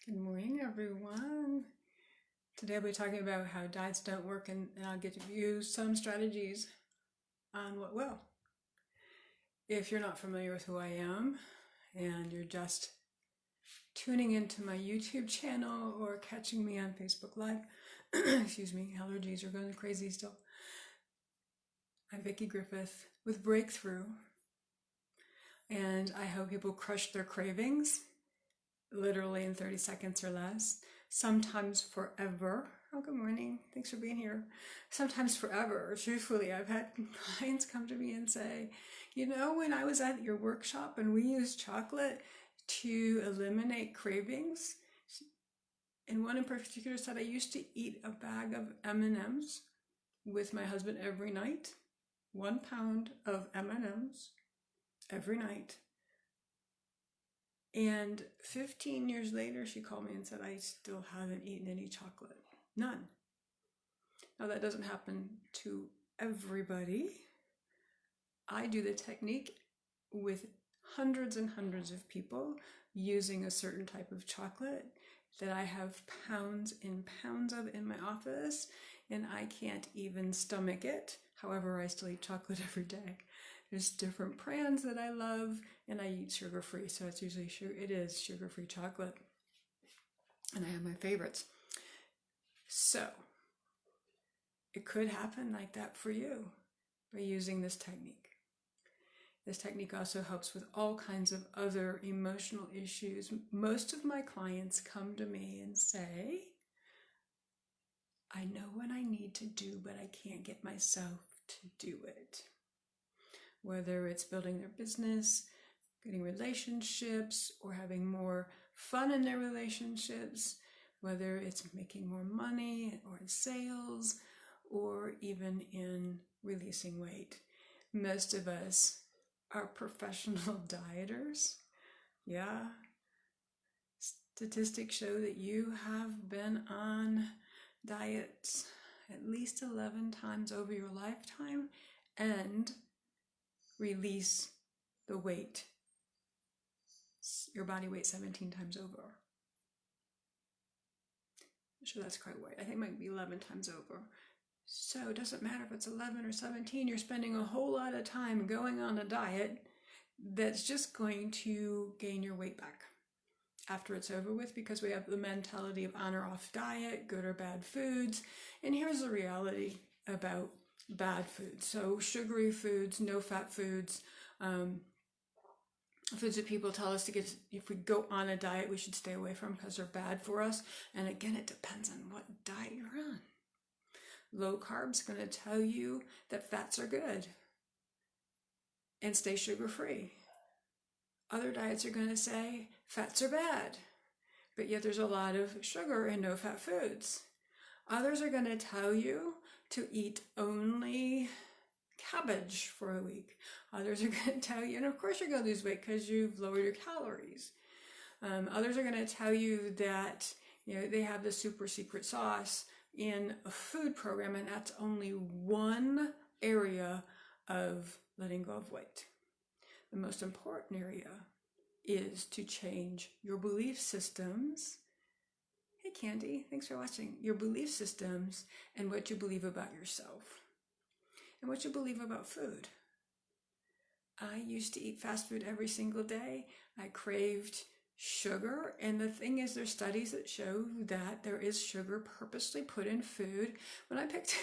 Good morning, everyone. Today I'll be talking about how diets don't work, and I'll get to use some strategies on what will. If you're not familiar with who I am and you're just tuning into my YouTube channel or catching me on Facebook Live, excuse me, allergies are going crazy still. I'm Vickie Griffith with Breakthrough, and I help people crush their cravings literally in 30 seconds or less, sometimes forever. Oh, good morning. Thanks for being here. Sometimes forever. Truthfully, I've had clients come to me and say, when I was at your workshop and we used chocolate to eliminate cravings, and one in particular said, I used to eat a bag of M&Ms with my husband every night, 1 pound of M&Ms every night. And 15 years later, she called me and said, I still haven't eaten any chocolate. None. Now, that doesn't happen to everybody. I do the technique with hundreds and hundreds of people using a certain type of chocolate that I have pounds and pounds of in my office, and I can't even stomach it. However, I still eat chocolate every day. There's different brands that I love, and I eat sugar-free, so it's usually sugar-free chocolate, and I have my favorites. So it could happen like that for you by using this technique. This technique also helps with all kinds of other emotional issues. Most of my clients come to me and say, I know what I need to do, but I can't get myself to do it. Whether it's building their business, getting relationships, or having more fun in their relationships, whether it's making more money or in sales, or even in releasing weight. Most of us are professional dieters. Yeah. Statistics show that you have been on diets at least 11 times over your lifetime and release the weight, your body weight 17 times over. I'm sure that's quite right. I think it might be 11 times over. So it doesn't matter if it's 11 or 17, you're spending a whole lot of time going on a diet that's just going to gain your weight back after it's over with, because we have the mentality of on or off diet, good or bad foods. And here's the reality about bad foods. So sugary foods, no fat foods, foods that people tell us to get, if we go on a diet, we should stay away from because they're bad for us. And again, it depends on what diet you're on. Low carb's going to tell you that fats are good and stay sugar-free. Other diets are going to say fats are bad, but yet there's a lot of sugar in no-fat foods. Others are going to tell you to eat only cabbage for a week. Others are going to tell you, and of course you're going to lose weight because you've lowered your calories. Others are going to tell you that they have the super secret sauce in a food program, and that's only one area of letting go of weight. The most important area is to change your belief systems. Hey Candy, thanks for watching. Your belief systems and what you believe about yourself and what you believe about food. I used to eat fast food every single day. I craved sugar, and the thing is, there's studies that show that there is sugar purposely put in food. When I picked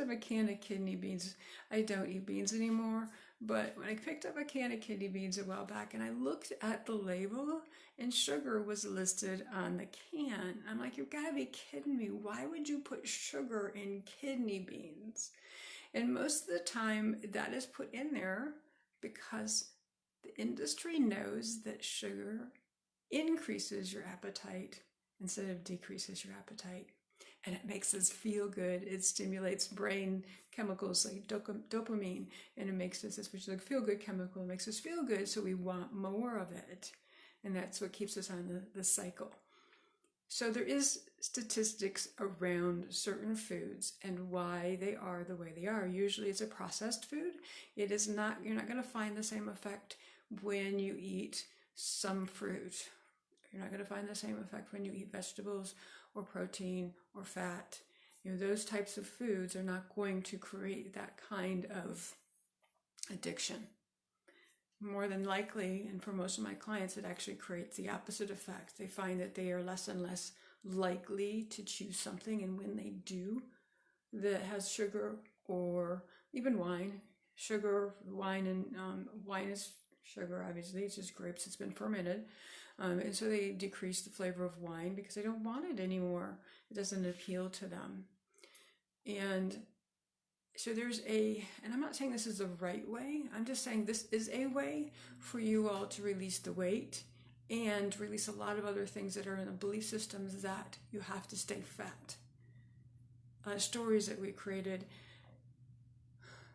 up a can of kidney beans. I don't eat beans anymore, but when I picked up a can of kidney beans a while back and I looked at the label and sugar was listed on the can, I'm like, you've got to be kidding me. Why would you put sugar in kidney beans? And most of the time that is put in there because the industry knows that sugar increases your appetite instead of decreases your appetite. And it makes us feel good. It stimulates brain chemicals like dopamine, and it makes us, which is a feel-good chemical, it makes us feel good, so we want more of it. And that's what keeps us on the cycle. So there is statistics around certain foods and why they are the way they are. Usually it's a processed food. It is not, you're not going to find the same effect when you eat some fruit You're not going to find the same effect when you eat vegetables or protein or fat. Those types of foods are not going to create that kind of addiction. More than likely, and for most of my clients, it actually creates the opposite effect. They find that they are less and less likely to choose something, and when they do, that has sugar or even wine. Sugar, wine, and wine is sugar, obviously. It's just grapes. It's been fermented. And so they decrease the flavor of wine because they don't want it anymore. It doesn't appeal to them. And so and I'm not saying this is the right way. I'm just saying this is a way for you all to release the weight and release a lot of other things that are in the belief systems that you have to stay fat. Stories that we created.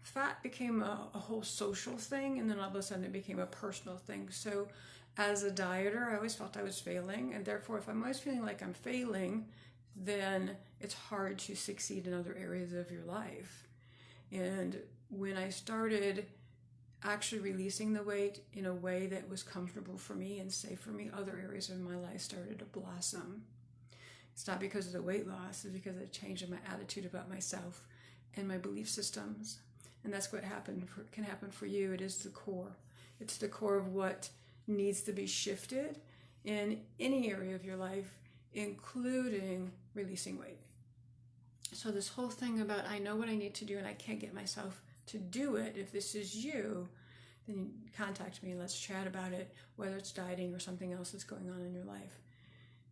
Fat became a whole social thing, and then all of a sudden it became a personal thing. So as a dieter, I always felt I was failing, and therefore if I'm always feeling like I'm failing, then it's hard to succeed in other areas of your life. And when I started actually releasing the weight in a way that was comfortable for me and safe for me, other areas of my life started to blossom. It's not because of the weight loss, it's because of the change in my attitude about myself and my belief systems. And that's what can happen for you. It is the core. It's the core of what needs to be shifted in any area of your life, including releasing weight. So this whole thing about I know what I need to do and I can't get myself to do it, if this is you, then you contact me and let's chat about it, whether it's dieting or something else that's going on in your life,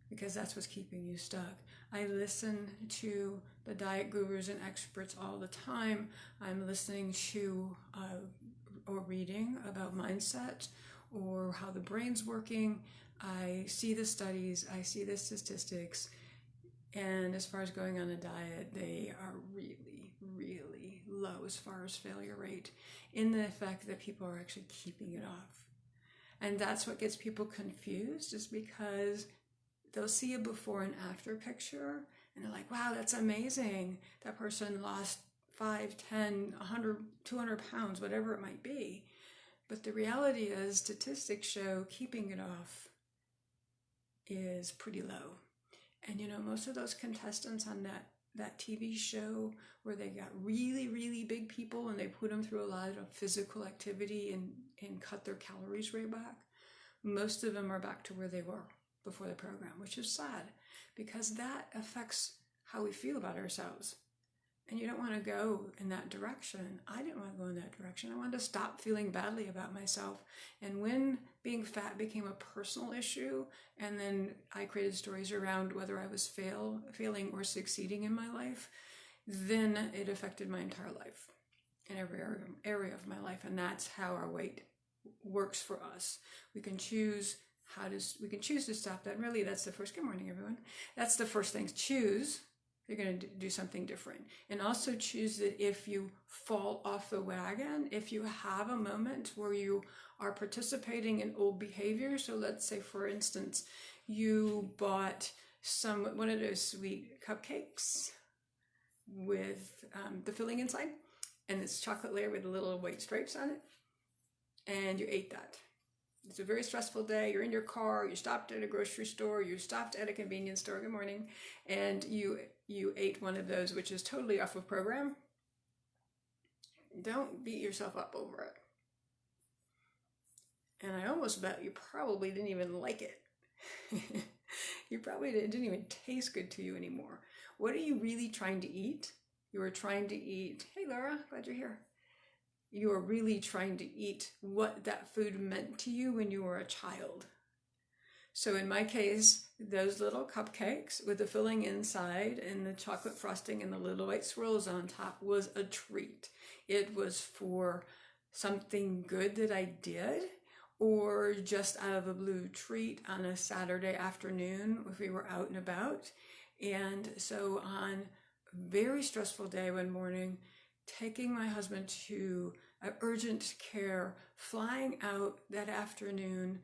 because that's what's keeping you stuck. I listen to the diet gurus and experts all the time. I'm listening to or reading about mindset or how the brain's working. I see the studies, I see the statistics, and as far as going on a diet, they are really, really low as far as failure rate, in the fact that people are actually keeping it off. And that's what gets people confused, is because they'll see a before and after picture and they're like, wow, that's amazing. That person lost 5, 10, 100, 200 pounds, whatever it might be. But the reality is, statistics show keeping it off is pretty low. And most of those contestants on that TV show where they got really, really big people and they put them through a lot of physical activity and cut their calories way back, most of them are back to where they were before the program, which is sad because that affects how we feel about ourselves. And you don't want to go in that direction. I didn't want to go in that direction. I wanted to stop feeling badly about myself. And when being fat became a personal issue, and then I created stories around whether I was failing or succeeding in my life, then it affected my entire life in every area of my life. And that's how our weight works for us. We can choose to stop that. And really, that's the first. Good morning, everyone. That's the first thing. Choose. You're going to do something different. And also choose that if you fall off the wagon, if you have a moment where you are participating in old behavior. So let's say, for instance, you bought one of those sweet cupcakes with the filling inside, and it's chocolate layer with the little white stripes on it, and you ate that. It's a very stressful day. You're in your car. You stopped at a grocery store. You stopped at a convenience store. Good morning. And you ate one of those, which is totally off of program. Don't beat yourself up over it. And I almost bet you probably didn't even like it. It didn't even taste good to you anymore. What are you really trying to eat? You are trying to eat. Hey, Laura, glad you're here. You are really trying to eat what that food meant to you when you were a child. So in my case, those little cupcakes with the filling inside and the chocolate frosting and the little white swirls on top was a treat. It was for something good that I did, or just out of a blue treat on a Saturday afternoon if we were out and about. And so on a very stressful day one morning, taking my husband to urgent care, flying out that afternoon.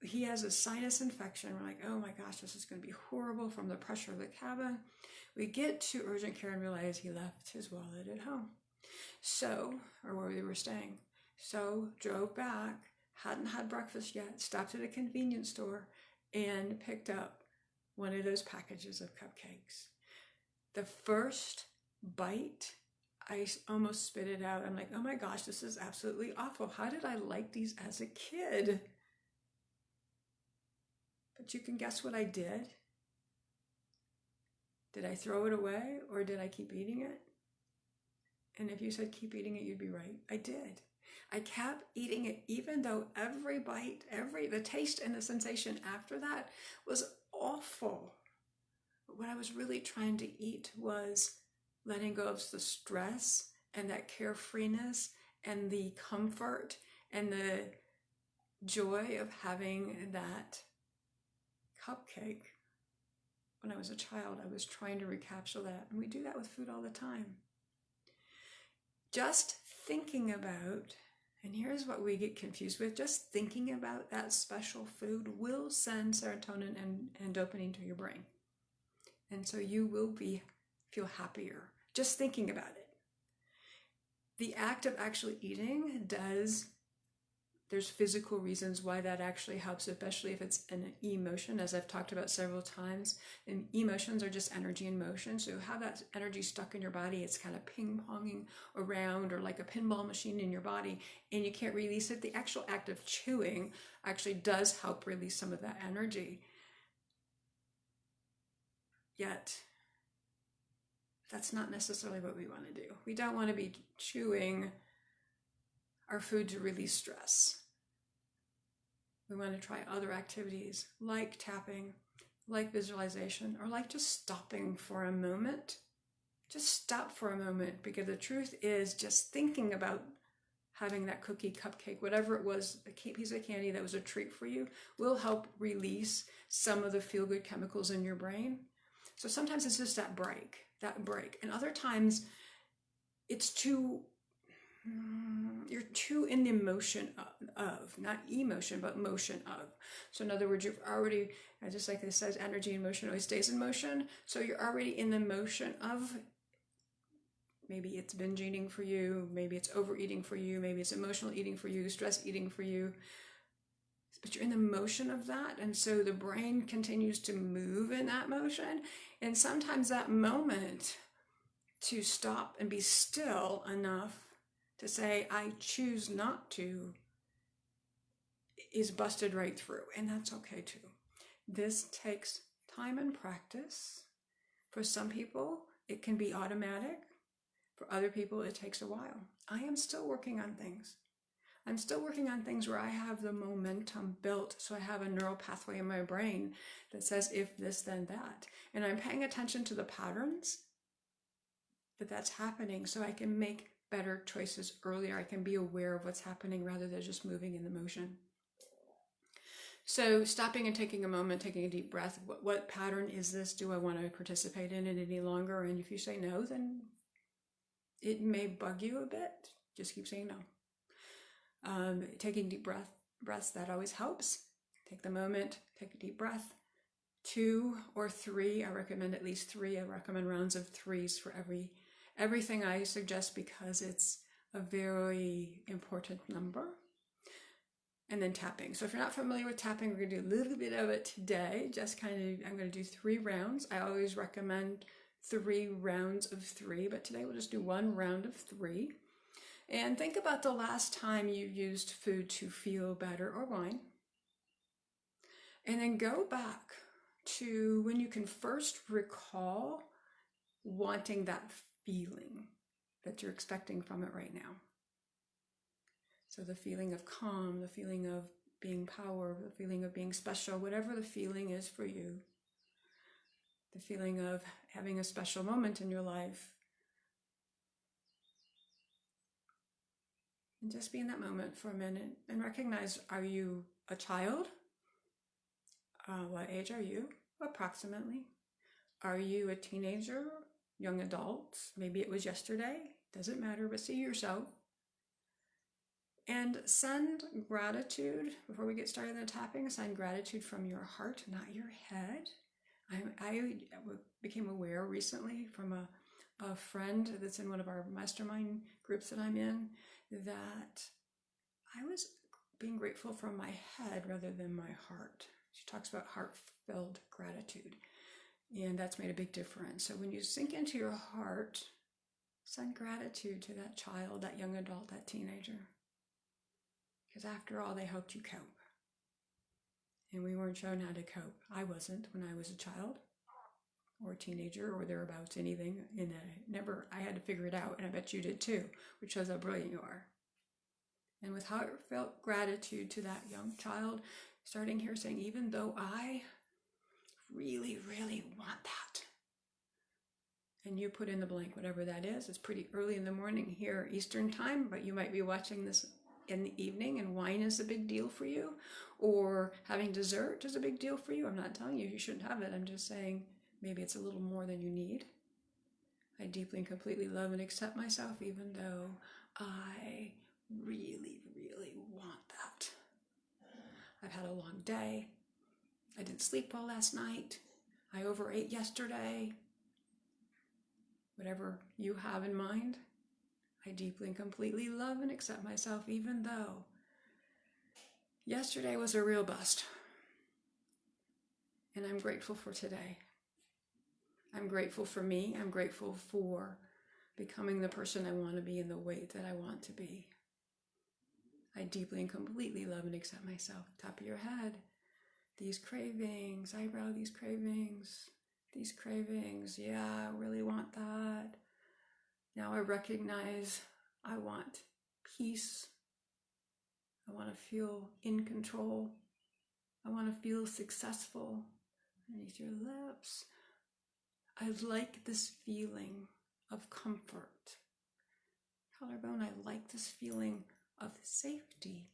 He has a sinus infection. We're like, oh my gosh, this is going to be horrible from the pressure of the cabin. We get to urgent care and realize he left his wallet at home. Or where we were staying. So drove back, hadn't had breakfast yet, stopped at a convenience store, and picked up one of those packages of cupcakes. The first bite, I almost spit it out. I'm like, oh my gosh, this is absolutely awful. How did I like these as a kid? But you can guess what I did? Did I throw it away or did I keep eating it? And if you said keep eating it, you'd be right. I did. I kept eating it even though every bite, the taste and the sensation after that was awful. But what I was really trying to eat was letting go of the stress and that carefreeness and the comfort and the joy of having that cupcake. When I was a child, I was trying to recapture that. And we do that with food all the time. Just thinking about, and here's what we get confused with, just thinking about that special food will send serotonin and dopamine to your brain. And so you will feel happier just thinking about it. The act of actually eating there's physical reasons why that actually helps, especially if it's an emotion, as I've talked about several times. And emotions are just energy in motion. So have that energy stuck in your body. It's kind of ping-ponging around or like a pinball machine in your body, and you can't release it. The actual act of chewing actually does help release some of that energy. Yet, that's not necessarily what we want to do. We don't want to be chewing our food to release stress. We want to try other activities like tapping, like visualization, or like just stopping for a moment. Just stop for a moment, because the truth is just thinking about having that cookie, cupcake, whatever it was, a piece of candy that was a treat for you, will help release some of the feel-good chemicals in your brain. So sometimes it's just that break. And other times it's you're too in the motion of, not emotion, but motion of. So in other words, you've already, just like it says, energy in motion always stays in motion. So you're already in the motion of, maybe it's binge eating for you, maybe it's overeating for you, maybe it's emotional eating for you, stress eating for you. But you're in the motion of that. And so the brain continues to move in that motion. And sometimes that moment to stop and be still enough to say, I choose not to, is busted right through. And that's okay too. This takes time and practice. For some people, it can be automatic. For other people, it takes a while. I am still working on things. I'm still working on things where I have the momentum built, so I have a neural pathway in my brain that says if this, then that. And I'm paying attention to the patterns that's happening so I can make better choices earlier. I can be aware of what's happening rather than just moving in the motion. So stopping and taking a moment, taking a deep breath. What pattern is this? Do I want to participate in it any longer? And if you say no, then it may bug you a bit. Just keep saying no. Taking deep breaths, that always helps. Take the moment, take a deep breath. 2 or 3, I recommend at least 3. I recommend rounds of 3s for everything I suggest, because it's a very important number. And then tapping. So if you're not familiar with tapping, we're going to do a little bit of it today. I'm going to do 3 rounds. I always recommend 3 rounds of 3, but today we'll just do 1 round of 3. And think about the last time you used food to feel better, or wine. And then go back to when you can first recall wanting that feeling that you're expecting from it right now. So the feeling of calm, the feeling of being power, the feeling of being special, whatever the feeling is for you, the feeling of having a special moment in your life. And just be in that moment for a minute and recognize, are you a child? What age are you, approximately? Are you a teenager, young adult? Maybe it was yesterday. Doesn't matter, but see yourself. And send gratitude, before we get started in the tapping, send gratitude from your heart, not your head. I became aware recently from a friend that's in one of our mastermind groups that I'm in, that I was being grateful from my head rather than my heart. She talks about heartfelt gratitude. And that's made a big difference. So when you sink into your heart, send gratitude to that child, that young adult, that teenager. Because after all, they helped you cope. And we weren't shown how to cope. I wasn't when I was a child or a teenager or thereabouts, anything. I had to figure it out, and I bet you did too, which shows how brilliant you are. And with heartfelt gratitude to that young child, starting here saying, even though I really, really want that. And you put in the blank, whatever that is. It's pretty early in the morning here, Eastern time, but you might be watching this in the evening, and wine is a big deal for you, or having dessert is a big deal for you. I'm not telling you you shouldn't have it. I'm just saying maybe it's a little more than you need. I deeply and completely love and accept myself, even though I really, really want that. I've had a long day. I didn't sleep well last night. I overate yesterday. Whatever you have in mind, I deeply and completely love and accept myself, even though yesterday was a real bust. And I'm grateful for today. I'm grateful for me. I'm grateful for becoming the person I want to be in the weight that I want to be. I deeply and completely love and accept myself. Top of your head. These cravings, eyebrow, these cravings. Yeah, I really want that. Now I recognize I want peace. I want to feel in control. I want to feel successful. Underneath your lips. I like this feeling of comfort. Collarbone, I like this feeling of safety,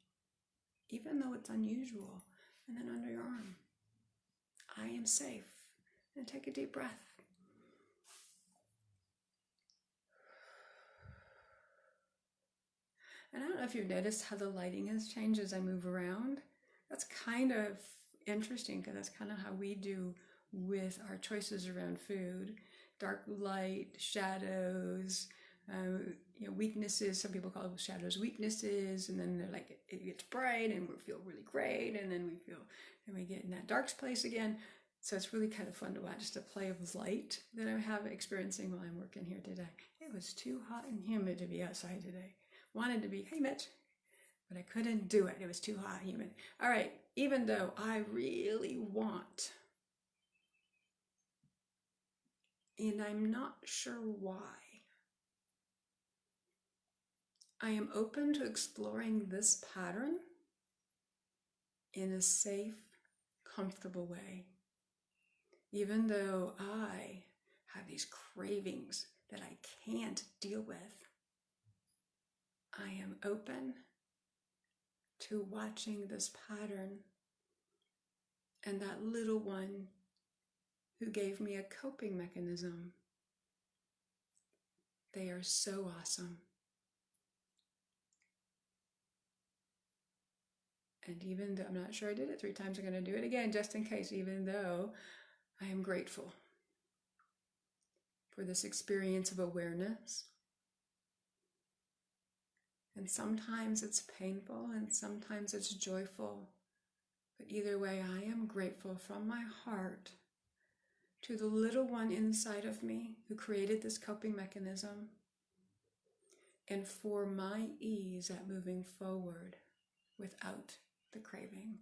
even though it's unusual. And then under your arm, I am safe. And take a deep breath. And I don't know if you've noticed how the lighting has changed as I move around. That's kind of interesting, because that's kind of how we do with our choices around food. Dark light, shadows, weaknesses. Some people call shadows weaknesses, and then they're like, it gets bright and we feel really great, and then we get in that dark place again. So it's really kind of fun to watch the play of light that I have experiencing while I'm working here today. It was too hot and humid to be outside today. Wanted to be, hey Mitch, but I couldn't do it. It was too hot and humid. All right, even though I really want, and I'm not sure why, I am open to exploring this pattern in a safe, comfortable way. Even though I have these cravings that I can't deal with, I am open to watching this pattern and that little one who gave me a coping mechanism. They are so awesome. And even though I'm not sure I did it 3 times, I'm going to do it again just in case, even though I am grateful for this experience of awareness. And sometimes it's painful and sometimes it's joyful. But either way, I am grateful from my heart to the little one inside of me who created this coping mechanism, and for my ease at moving forward without the craving.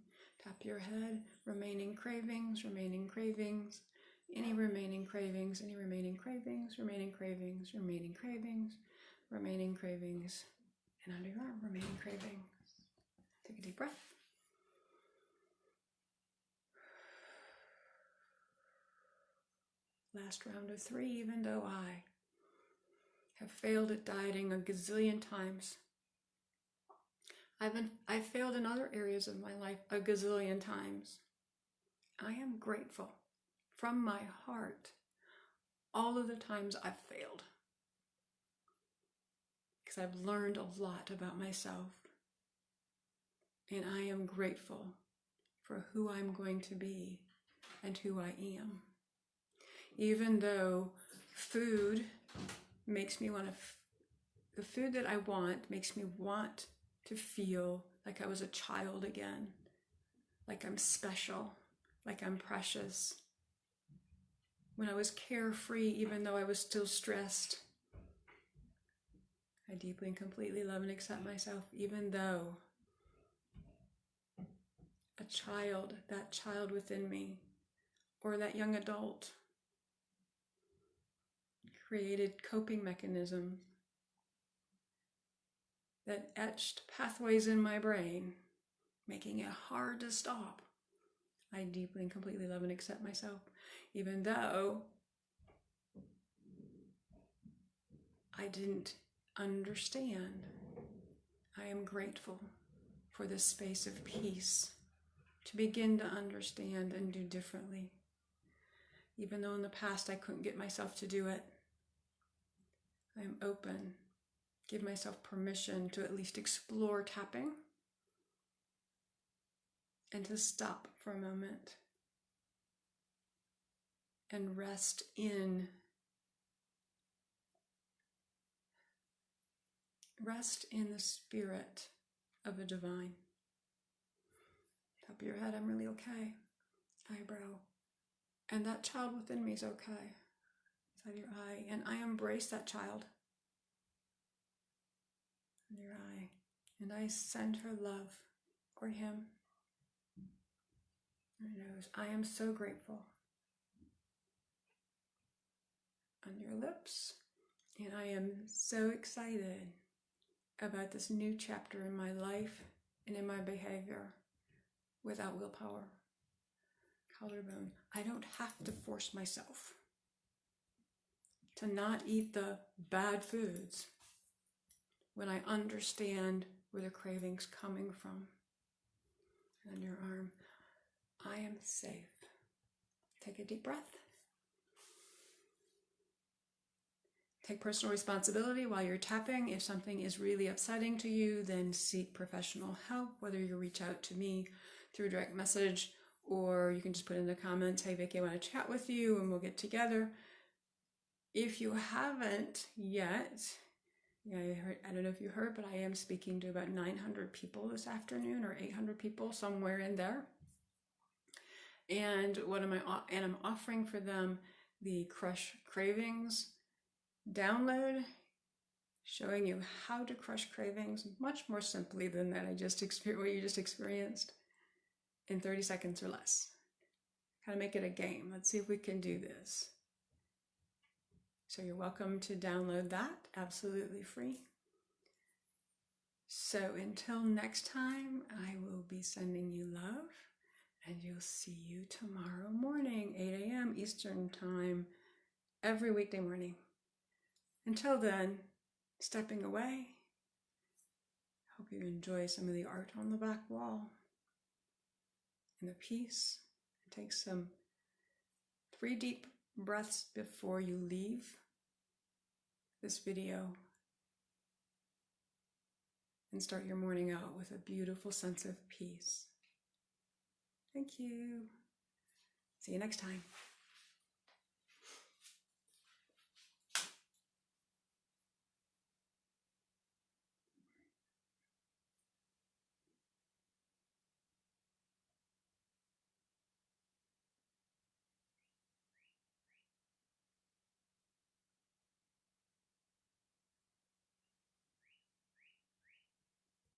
Tap your head, remaining cravings, any remaining cravings, any remaining cravings, remaining cravings, and under your arm, remaining cravings. Take a deep breath. Last round of 3, even though I have failed at dieting a gazillion times. I've failed in other areas of my life a gazillion times. I am grateful from my heart all of the times I've failed, because I've learned a lot about myself, and I am grateful for who I'm going to be and who I am. Even though food makes me want to, the food that I want makes me want to feel like I was a child again, like I'm special, like I'm precious. When I was carefree, even though I was still stressed. I deeply and completely love and accept myself, even though a child, that child within me, or that young adult created coping mechanisms that etched pathways in my brain, making it hard to stop. I deeply and completely love and accept myself, even though I didn't understand. I am grateful for this space of peace to begin to understand and do differently. Even though in the past I couldn't get myself to do it, I am open. Give myself permission to at least explore tapping and to stop for a moment and rest in the spirit of the divine. Top of your head, I'm really okay. Eyebrow. And that child within me is okay. Side of your eye. And I embrace that child. In your eye. And I send her love, or him. Her nose. I am so grateful. On your lips. And I am so excited about this new chapter in my life and in my behavior without willpower. Collarbone. I don't have to force myself to not eat the bad foods when I understand where the craving's coming from. And your arm. I am safe. Take a deep breath. Take personal responsibility while you're tapping. If something is really upsetting to you, then seek professional help, whether you reach out to me through direct message, or you can just put in the comments, hey Vickie, I want to chat with you and we'll get together. If you haven't yet, I don't know if you heard, but I am speaking to about 900 people this afternoon, or 800 people, somewhere in there. And I'm offering for them the Crush Cravings download, showing you how to crush cravings much more simply than that what you just experienced, in 30 seconds or less. Kind of make it a game. Let's see if we can do this. So you're welcome to download that, absolutely free. So until next time, I will be sending you love, and you'll see you tomorrow morning, 8 a.m. Eastern Time, every weekday morning. Until then, stepping away. Hope you enjoy some of the art on the back wall and the peace. Take some 3 deep breaths before you leave this video and start your morning out with a beautiful sense of peace. Thank you. See you next time.